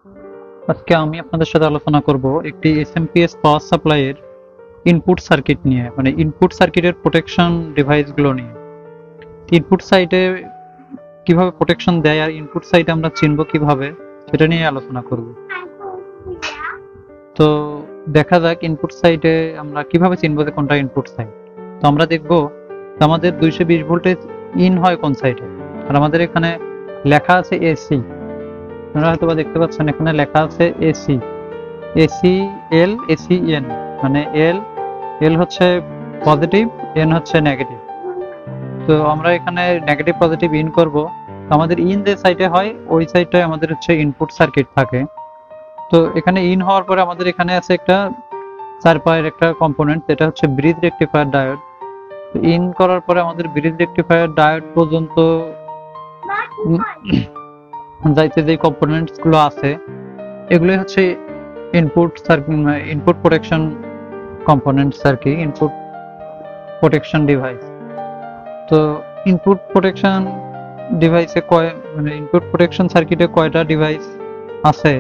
আজকে আমি আপনাদের সাথে আলোচনা করব একটি এসএমপিএস পাওয়ার সাপ্লাইয়ের ইনপুট সার্কিট নিয়ে, মানে ইনপুট সার্কিটের প্রোটেকশন ডিভাইসগুলো নিয়ে। ইনপুট সাইটে কিভাবে প্রোটেকশন দেয় আর ইনপুট সাইটে আমরা চিনব কিভাবে, সেটা নিয়ে আলোচনা করব। তো দেখা যাক ইনপুট সাইটে আমরা কিভাবে চিনবো যে কোনটা ইনপুট সাইট। তো আমরা দেখব আমাদের 220 ভোল্টেজ ইন হয় কোন সাইডে, আর আমাদের এখানে লেখা আছে এসি। আপনারা হয়তো বা দেখতে পাচ্ছেন এখানে লেখা আছে এসি, এসি এল এসি এন, মানে এল এল হচ্ছে পজিটিভ, এন হচ্ছে নেগেটিভ। তো আমরা এখানে নেগেটিভ পজিটিভ ইন করব। আমাদের ইন যে সাইডে হয় ওই সাইডটায় আমাদের হচ্ছে ইনপুট সার্কিট থাকে। তো এখানে ইন হওয়ার পরে আমাদের এখানে আছে একটা 4 পায়ের একটা কম্পোনেন্ট, যেটা হচ্ছে ব্রিজ রেকটিফায়ার ডায়োড। ইন করার পরে আমাদের ব্রিজ রেকটিফায়ার ডায়োড পর্যন্ত যাইতে যে কম্পোনেন্টস গুলো আছে এগুলোই হচ্ছে ইনপুট ইনপুট প্রোটেকশন কম্পোনেন্টস আর কি, ইনপুট প্রোটেকশন ডিভাইস। তো ইনপুট প্রোটেকশন ডিভাইসে মানে ইনপুট প্রোটেকশন সার্কিটে কয়টা ডিভাইস আছে?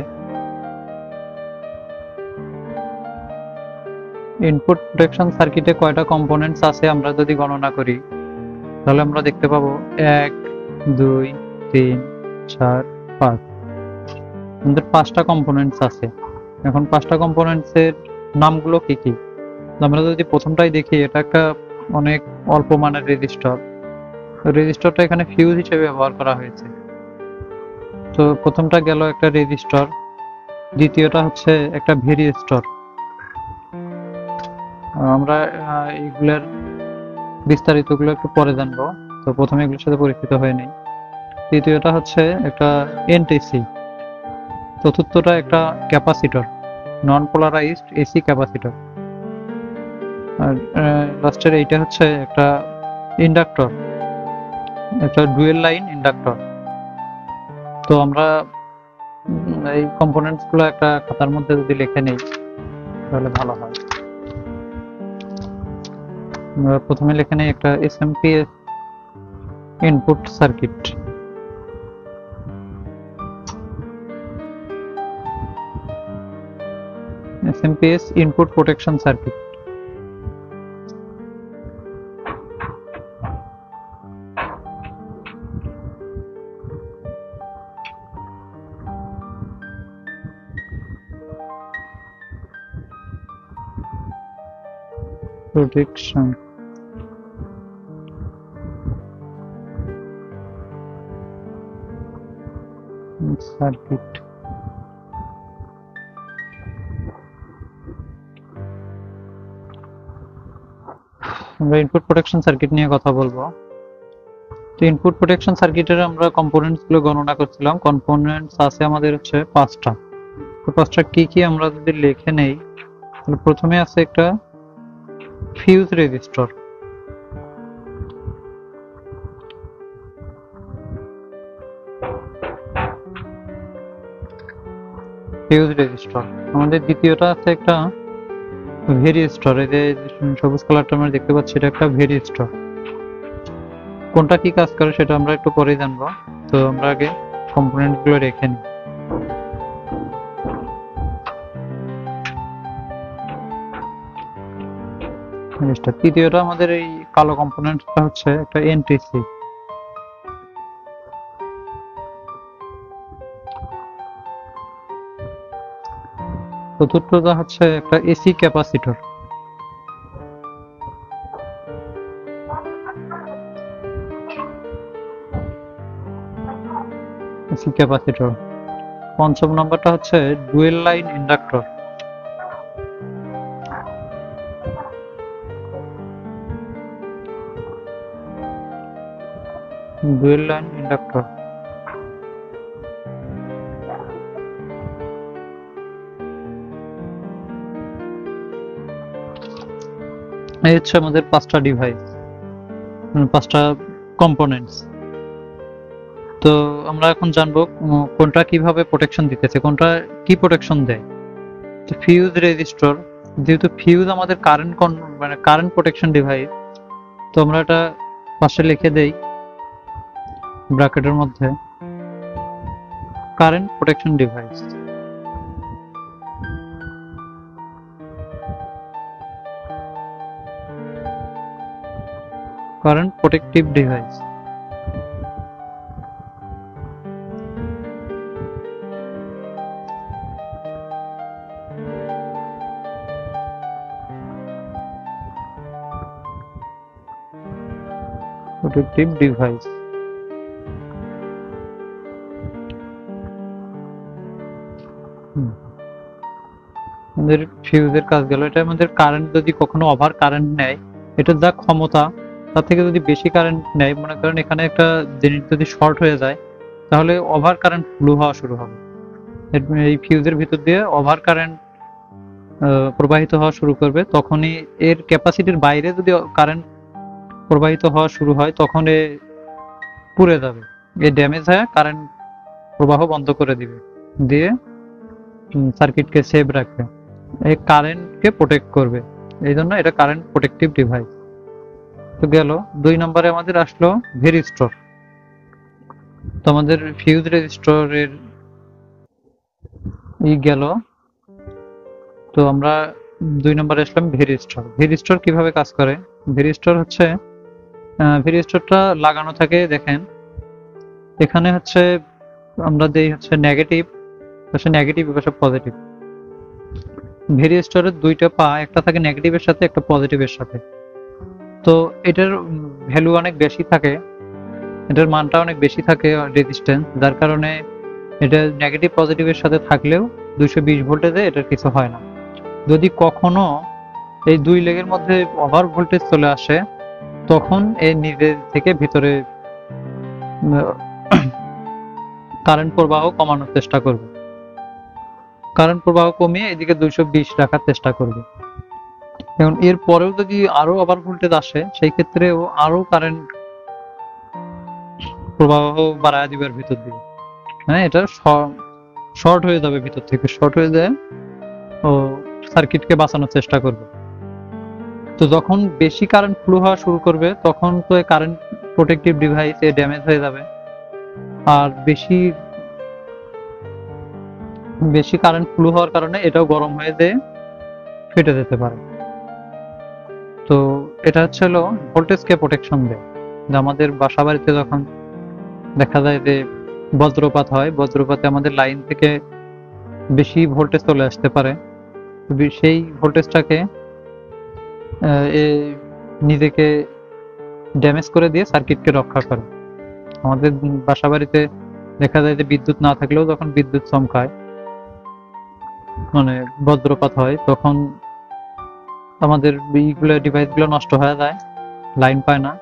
ইনপুট প্রোটেকশন সার্কিটে কয়টা কম্পোনেন্টস আছে আমরা যদি গণনা করি, তাহলে আমরা দেখতে পাবো 1 2 3 4 5, আমাদের 5টা কম্পোনেন্টস আছে। এখন 5টা কম্পোনেন্টস এর নামগুলো কি কি? আমরা যদি প্রথমটাই দেখি, এটা একটা অনেক অল্প মানের রেজিস্টর। রেজিস্টরটা এখানে ফিউজ হিসেবে ব্যবহার করা হয়েছে। তো প্রথমটা গেল একটা রেজিস্টর, দ্বিতীয়টা হচ্ছে একটা ভেরিস্টর। আমরা এইগুলোর বিস্তারিতগুলো একটু পরে জানবো, তো প্রথমে এগুলোর সাথে পরিচিত হয়ে নেই। তৃতীয়টা হচ্ছে একটা এনটিসি, চতুর্থটা একটা ক্যাপাসিটর, নন পোলারাইজড এসি ক্যাপাসিটর, আর লাস্টের এইটা হচ্ছে একটা ইন্ডাক্টর, একটা ডুয়েল লাইন ইন্ডাক্টর। তো আমরা এই কম্পোনেন্টস গুলো একটা খাতার মধ্যে যদি লিখে নেই তাহলে ভালো হয়। আমরা প্রথমে লিখে নেই একটা SMPS input circuit. SMPS input protection circuit. Protection circuit. আমরা ইনপুট প্রোটেকশন সার্কিট নিয়ে কথা বলবো। তো ইনপুট প্রোটেকশন সার্কিটের আমরা কম্পোনেন্টস গুলো গণনা করছিলাম। কম্পোনেন্টস আছে আমাদের হচ্ছে 5টা। তো 5টা কি কি আমরা যদি লিখে নেই, তাহলে প্রথমে আছে একটা ফিউজ রেজিস্টর। Fuse resistor. আমাদের দ্বিতীয়টা আছে একটা ভেরিস্টর, এই যে সবুজ কালারটা আমরা দেখতে পাচ্ছি, এটা একটা ভেরিস্টর। কোনটা কি কাজ করে সেটা আমরা একটু পরে জানবো। তো আমরা আগে কম্পোনেন্ট গুলো রেখে নিই। তৃতীয়টা আমাদের এই কালো কম্পোনেন্টটা হচ্ছে একটা এনটিসি। চতুর্থটা হচ্ছে একটা এসি ক্যাপাসিটর। AC capacitor. পঞ্চম নম্বরটা হচ্ছে dual line inductor. Dual line inductor. এই হচ্ছে আমাদের 5টা ডিভাইস, 5টা কম্পোনেন্টস। তো আমরা এখন জানবো কোনটা কিভাবে প্রোটেকশন দিতেছে, কোনটা কি প্রোটেকশন দেয়। তো ফিউজ রেজিস্টর, যেহেতু ফিউজ আমাদের কারেন্ট মানে কারেন্ট প্রোটেকশন ডিভাইস, তো আমরা এটা পাশে লিখে দেই ব্র্যাকেটের মধ্যে current protection device. Current protective device. Protective device আমাদের ফিউজের কাজ গেল। এটা আমাদের কারেন্ট যদি কখনো ওভার কারেন্ট নেয়, এটা যা ক্ষমতা তার থেকে যদি বেশি কারেন্ট নেয়, মনে করেন এখানে একটা জিনিস যদি শর্ট হয়ে যায়, তাহলে ওভার কারেন্ট ফ্লো হওয়া শুরু হবে। এই ফিউজের ভিতর দিয়ে ওভার কারেন্ট প্রবাহিত হওয়া শুরু করবে। তখনই এর ক্যাপাসিটির বাইরে যদি কারেন্ট প্রবাহিত হওয়া শুরু হয়, তখন এ পুড়ে যাবে, এ ড্যামেজ হয়ে কারেন্ট প্রবাহ বন্ধ করে দিবে, দিয়ে সার্কিটকে সেভ রাখবে, এই কারেন্টকে প্রোটেক্ট করবে। এই জন্য এটা কারেন্ট প্রোটেক্টিভ ডিভাইস। তো গেল 2 নম্বরে আমাদের আসলো ভেরিস্টর। তো আমাদের ফিউজ রেজিস্টরের গেল। তো আমরা 2 নম্বরে আসলাম ভেরিস্টর। ভেরিস্টর কিভাবে কাজ করে? ভেরিস্টর হচ্ছে ভেরিস্টরটা লাগানো থাকে, দেখেন এখানে হচ্ছে আমরা যেই হচ্ছে নেগেটিভ পাশে নেগেটিভ পাশে পজিটিভ। ভেরিস্টরের 2টা পা, একটা থাকে নেগেটিভের সাথে, একটা পজিটিভের সাথে। তো এটার ভ্যালু অনেক বেশি থাকে, এটার মানটা অনেক বেশি থাকে রেজিস্ট্যান্স, যার কারণে এটা নেগেটিভ পজিটিভের সাথে থাকলেও 220 ভোল্টেজে এটার কিছু হয় না। যদি কখনো এই 2 লেগের মধ্যে ওভার ভোল্টেজ চলে আসে, তখন এই নিজের থেকে ভিতরে কারেন্ট প্রবাহ কমানোর চেষ্টা করবে, কারেন্ট প্রবাহ কমিয়ে এদিকে 220 রাখার চেষ্টা করবে। এখন এর পরেও যদি আরো ওভার ভোল্টেজ আসে, সেই ক্ষেত্রেও আরো কারেন্ট প্রবাহ বাড়ায় দিবার ভিতর দিয়ে, হ্যাঁ এটা শর্ট হয়ে যাবে, ভিতর থেকে শর্ট হয়ে যায় ও সার্কিটকে বাঁচানোর চেষ্টা করবে। তো যখন বেশি কারেন্ট ফ্লো হওয়া শুরু করবে, তখন তো এই কারেন্ট প্রোটেক্টিভ ডিভাইস এ ড্যামেজ হয়ে যাবে, আর বেশি কারেন্ট ফ্লো হওয়ার কারণে এটাও গরম হয়ে যেয়ে ফেটে যেতে পারে। তো এটা হচ্ছে হলো ভোল্টেজকে প্রোটেকশন দেয়। যে আমাদের বাসা বাড়িতে যখন দেখা যায় যে বজ্রপাত হয়, বজ্রপাতে আমাদের লাইন থেকে বেশি ভোল্টেজ চলে আসতে পারে, সেই ভোল্টেজটাকে নিজেকে ড্যামেজ করে দিয়ে সার্কিটকে রক্ষা করে। আমাদের বাসা বাড়িতে দেখা যায় যে বিদ্যুৎ না থাকলেও যখন বিদ্যুৎ চমকায়, মানে বজ্রপাত হয়, তখন আমাদের এইগুলো ডিভাইসগুলো নষ্ট হয়ে যায়, লাইন পায় না।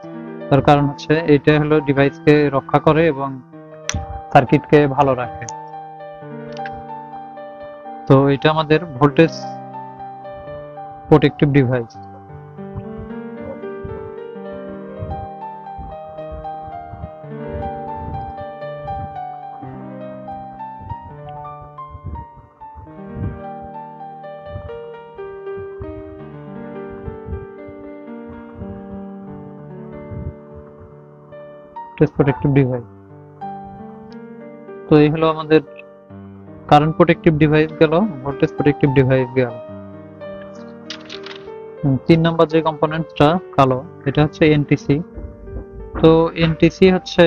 তার কারণ হচ্ছে এইটা হলো ডিভাইসকে রক্ষা করে এবং সার্কিটকে ভালো রাখে। তো এটা আমাদের voltage protective device. Protective device. তো এই হলো আমাদের কারেন্ট প্রোটেক্টিভ ডিভাইস গেল, ভোল্টেজ প্রোটেক্টিভ ডিভাইস গেল। 3 নম্বর যে কম্পোনেন্টটা কালো, এটা হচ্ছে এনটিসি। তো এনটিসি হচ্ছে,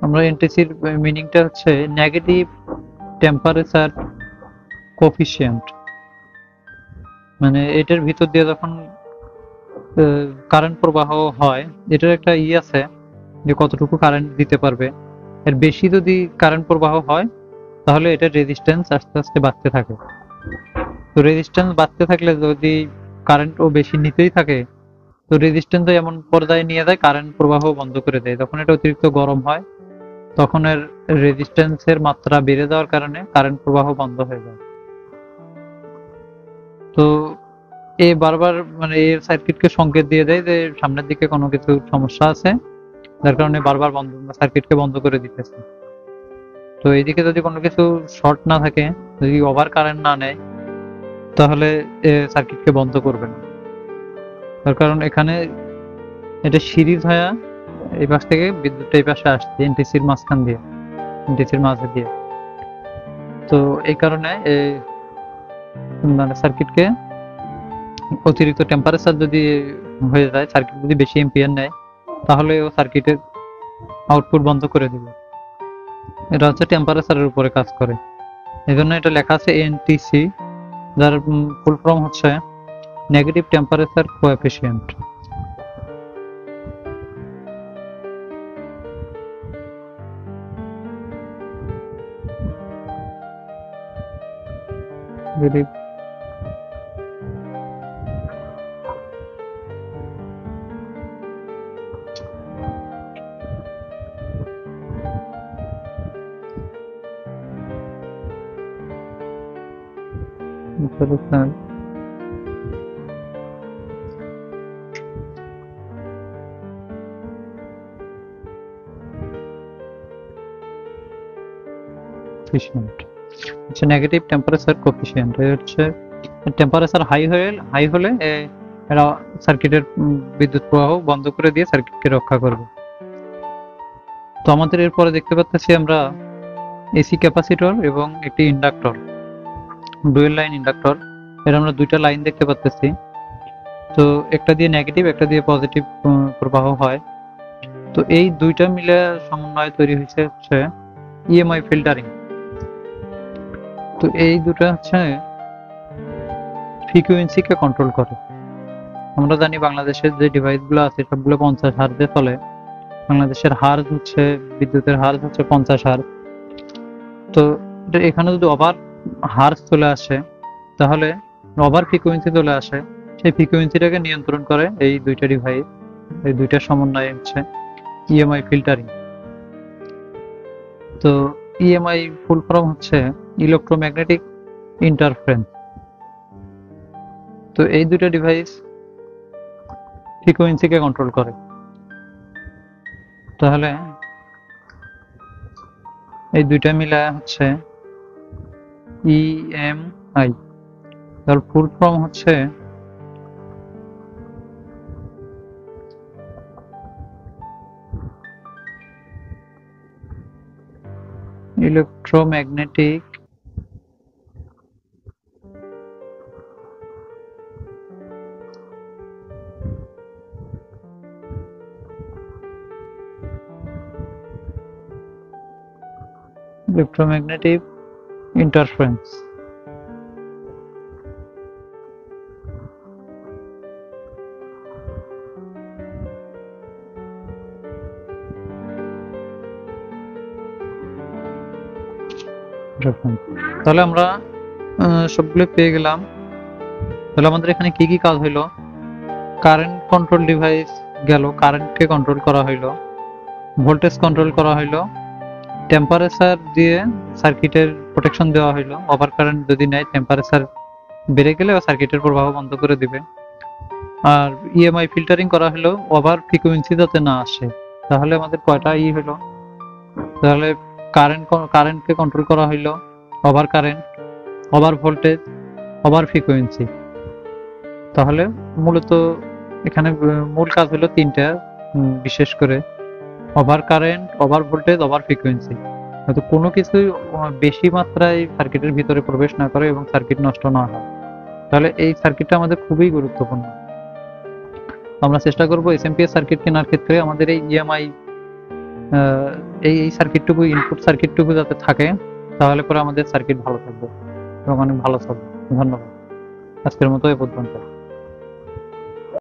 আমরা এনটিসির মিনিংটা হচ্ছে নেগেটিভ টেম্পারেচার কোফিশিয়েন্ট। মানে এটার ভিতর দিয়ে যখন কারেন্ট প্রবাহ হয়, এটার একটা আছে যে কতটুকু কারেন্ট দিতে পারবে। এর বেশি যদি কারেন্ট প্রবাহ হয়, তাহলে এটার রেজিস্ট্যান্স আস্তে আস্তে বাড়তে থাকে। তো রেজিস্ট্যান্স বাড়তে থাকলে যদি কারেন্টও বেশি নিতেই থাকে, তো রেজিস্ট্যান্সও এমন পর্যায়ে নিয়ে যায় কারেন্ট প্রবাহ বন্ধ করে দেয়। তখন এটা অতিরিক্ত গরম হয়, তখন এর রেজিস্ট্যান্সের মাত্রা বেড়ে যাওয়ার কারণে কারেন্ট প্রবাহ বন্ধ হয়ে যায়। তো এ বারবার মানে এর সার্কিটকে সংকেত দিয়ে দেয় যে সামনের দিকে কোনো কিছু সমস্যা আছে, যার কারণে বারবার সার্কিটকে বন্ধ করে দিতেছে। তো এইদিকে যদি কোনো কিছু শর্ট না থাকে, যদি ওভার কারেন্ট না নেয়, তাহলে সার্কিটকে বন্ধ করবে না। তার কারণ এখানে এটা সিরিজ হয়ে এই পাশ থেকে বিদ্যুৎটা এই পাশে আসছে এনটিসির মাঝখান দিয়ে, এনটিসির মাঝে দিয়ে। তো এই কারণে মানে সার্কিটকে অতিরিক্ত টেম্পারেচার যদি হয়ে যায়, সার্কিট যদি বেশি এম্পিয়ার নেয় তাহলে ও সার্কিটের আউটপুট বন্ধ করে দিবে। এটা হচ্ছে টেম্পারেচারের উপরে কাজ করে, এই জন্য এটা লেখা আছে এনটিসি, যার ফুল ফর্ম হচ্ছে নেগেটিভ টেম্পারেচার কোএফিসিয়েন্ট। হচ্ছে নেগেটিভ টেম্পারেচার কোএফিসিয়েন্ট। হচ্ছে টেম্পারেচার হাই হলে এরা সার্কিটের বিদ্যুৎ প্রবাহ বন্ধ করে দিয়ে সার্কিটকে রক্ষা করবে। তো আমাদের এরপরে দেখতে পাচ্ছি আমরা এসি ক্যাপাসিটর এবং একটি ইন্ডাক্টর, ডুয়েল লাইন ইন্ডাক্টর। এর আমরা দুইটা লাইন দেখতে পাচ্ছি। তো একটা দিয়ে নেগেটিভ, একটা দিয়ে পজিটিভ প্রবাহ হয়। তো এই দুইটা মিলে সমন্বয়ে তৈরি হয়েছে হচ্ছে ইএমআই ফিল্টারিং। তো এই দুটো হচ্ছে ফ্রিকোয়েন্সিকে কন্ট্রোল করে। আমরা জানি বাংলাদেশের যে ডিভাইসগুলো আছে সবগুলো 50 হার্জে চলে। বাংলাদেশের হার্জ হচ্ছে, বিদ্যুতের হার্জ হচ্ছে 50 হার্জ। তো এখানে যদি ওভার হার্জ চলে আসে, তাহলে ওভার ফ্রিকোয়েন্সি চলে আসে, সেই ফ্রিকোয়েন্সিটাকে নিয়ন্ত্রণ করে এই দুইটা ডিভাইস। এই দুইটা সমন্বয়ে হচ্ছে ইএমআই ফিল্টারিং। তো ইএমআই ফুল ফর্ম হচ্ছে ইলেকট্রোম্যাগনেটিক ইন্টারফারেন্স। তো এই দুইটা ডিভাইস ফ্রিকোয়েন্সিকে কন্ট্রোল করে। তাহলে এই দুইটা মিলে হচ্ছে ইএমআই। তার ফুল ফর্ম হচ্ছে ইলেকট্রোম্যাগনেটিক ইন্টারফারেন্স। তাহলে আমরা সবগুলো পেয়ে গেলাম। তাহলে আমাদের এখানে কি কি কাজ হইলো? কারেন্ট কন্ট্রোল ডিভাইস গেল, কারেন্টকে কন্ট্রোল করা হইলো, ভোল্টেজ কন্ট্রোল করা হইলো, টেম্পারেচার দিয়ে সার্কিটের প্রোটেকশন দেওয়া হইলো। ওভার কারেন্ট যদি নেয়, টেম্পারেচার বেড়ে গেলে সার্কিটের প্রবাহ বন্ধ করে দিবে। আর ইএমআই ফিল্টারিং করা হলো ওভার ফ্রিকোয়েন্সি যাতে না আসে। তাহলে আমাদের কয়টা হইলো? তাহলে কারেন্টকে কন্ট্রোল করা হইলো, over current, over voltage, over frequency. তাহলে মূলত এখানে মূল কাজ হলো তিনটা, বিশেষ করে over current, over voltage, over frequency. হয়তো কোনো কিছু বেশি মাত্রায় সার্কিটের ভিতরে প্রবেশ না করে এবং সার্কিট নষ্ট না হয়। তাহলে এই সার্কিটটা আমাদের খুবই গুরুত্বপূর্ণ। আমরা চেষ্টা করব এসএমপিএস সার্কিট কেনার ক্ষেত্রে আমাদের এই ইএমআই এই সার্কিটটুকু, ইনপুট সার্কিটটুকু যাতে থাকে, তাহলে পরে আমাদের সার্কিট ভালো থাকবে এবং অনেক ভালো চলবে। ধন্যবাদ। আজকের মতো এ পর্যন্ত।